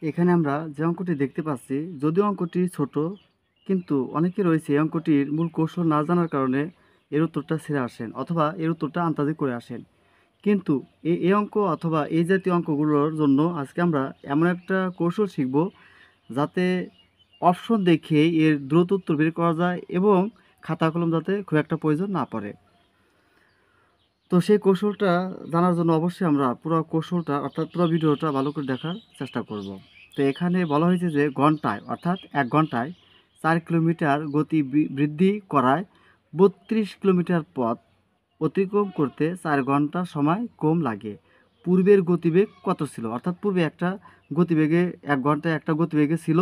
এখানে আমরা যে অঙ্কটি দেখতে পাচ্ছি, যদিও অঙ্কটি ছোট, কিন্তু অনেকে রয়েছে এই অঙ্কটির মূল কৌশল না জানার কারণে এর উত্তরটা ছেড়ে আসেন অথবা এর উত্তরটা আন্দাজি করে আসেন। কিন্তু এই অঙ্ক অথবা এই জাতীয় অঙ্কগুলোর জন্য আজকে আমরা এমন একটা কৌশল শিখব, যাতে অপশন দেখে এর দ্রুত উত্তর বের করা যায় এবং খাতা কলম যাতে খুব একটা প্রয়োজন না পড়ে। তো সেই কৌশলটা জানার জন্য অবশ্যই আমরা পুরো কৌশলটা অর্থাৎ পুরো ভিডিওটা ভালো করে দেখার চেষ্টা করব। তো এখানে বলা হয়েছে যে ঘন্টায় অর্থাৎ ১ ঘন্টায় ৪ কিলোমিটার গতি বৃদ্ধি করায় ৩২ কিলোমিটার পথ অতিক্রম করতে ৪ ঘন্টা সময় কম লাগে। পূর্বের গতিবেগ কত ছিল? অর্থাৎ পূর্বে একটা গতিবেগে ১ ঘন্টায় একটা গতিবেগে ছিল।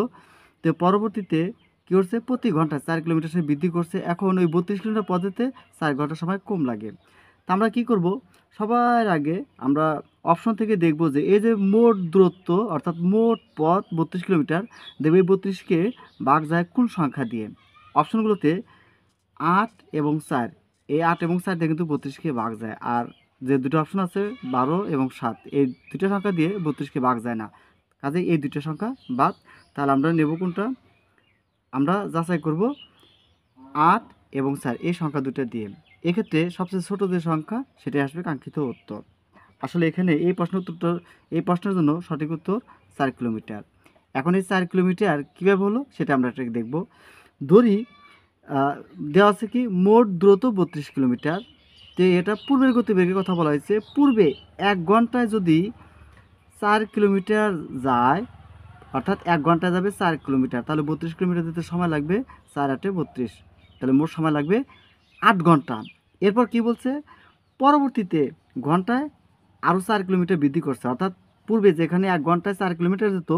তো পরবর্তীতে কী করছে, প্রতি ঘন্টায় ৪ কিলোমিটার সে বৃদ্ধি করছে। এখন ওই ৩২ কিলোমিটার পথেতে ৪ ঘন্টা সময় কম লাগে। তা আমরা কী করব, সবার আগে আমরা অপশন থেকে দেখব যে এই যে মোট দূরত্ব অর্থাৎ মোট পথ ৩২ কিলোমিটার, দেখব এই ৩২কে ভাগ যায় কোন সংখ্যা দিয়ে? অপশনগুলোতে ৮ এবং ৪, এই ৮ এবং ৪ দিয়ে কিন্তু ৩২কে ভাগ যায়। আর যে দুটো অপশন আছে ১২ এবং ৭, এই দুটো সংখ্যা দিয়ে ৩২কে ভাগ যায় না। কাজেই এই দুটো সংখ্যা বাদ। তাহলে আমরা নেব কোনটা? আমরা যাচাই করব ৮ এবং ৪ এই সংখ্যা দুটো দিয়ে। এক্ষেত্রে সবচেয়ে ছোট যে সংখ্যা সেটাই আসবে কাঙ্ক্ষিত উত্তর। আসলে এখানে এই প্রশ্নের জন্য সঠিক উত্তর ৪ কিলোমিটার। এখন এই ৪ কিলোমিটার কীভাবে হলো সেটা আমরা একটা দেখব। ধরি দেওয়া আছে কি মোট দূরত্ব ৩২ কিলোমিটার। তো এটা পূর্বের গতিবেগের কথা বলা হয়েছে। পূর্বে ১ ঘন্টায় যদি ৪ কিলোমিটার যায়, অর্থাৎ ১ ঘন্টায় যাবে ৪ কিলোমিটার, তাহলে ৩২ কিলোমিটার যেতে সময় লাগবে ৪ ৮ ৩২, তাহলে মোট সময় লাগবে ৮ ঘন্টা। এরপর কি বলছে, পরবর্তীতে ঘন্টায় আরও ৪ কিলোমিটার বৃদ্ধি করছে, অর্থাৎ পূর্বে যেখানে ১ ঘন্টায় ৪ কিলোমিটার যেত,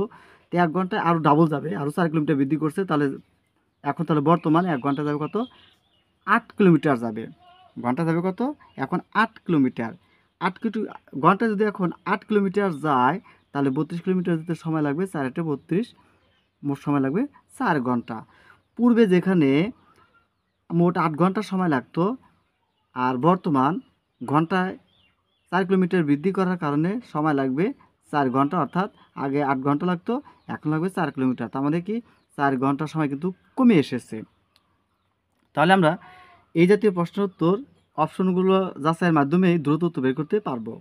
তো ১ ঘন্টায় আরও ডাবল যাবে, আরও ৪ কিলোমিটার বৃদ্ধি করছে। তাহলে বর্তমানে ১ ঘন্টা যাবে কত? ৮ কিলোমিটার যাবে। ঘন্টা যাবে কত? এখন ৮ কিলোমিটার। ৮ ঘন্টায় যদি এখন ৮ কিলোমিটার যায়, তাহলে ৩২ কিলোমিটার যেতে সময় লাগবে ৪ ৮ ৩২, মোট সময় লাগবে ৪ ঘন্টা। পূর্বে যেখানে মোট ৮ ঘন্টা সময় লাগতো, আর বর্তমান ঘন্টায় ৪ কিলোমিটার বৃদ্ধি করার কারণে সময় লাগবে ৪ ঘন্টা, অর্থাৎ আগে ৮ ঘন্টা লাগতো, এখন লাগবে ৪ কিলোমিটার। তার মানে কি ৪ ঘন্টার সময় কিন্তু কমে এসেছে। তাহলে আমরা এই জাতীয় প্রশ্নের উত্তর অপশনগুলো যাচাইয়ের মাধ্যমেই দ্রুত উত্তর বের করতে পারবো।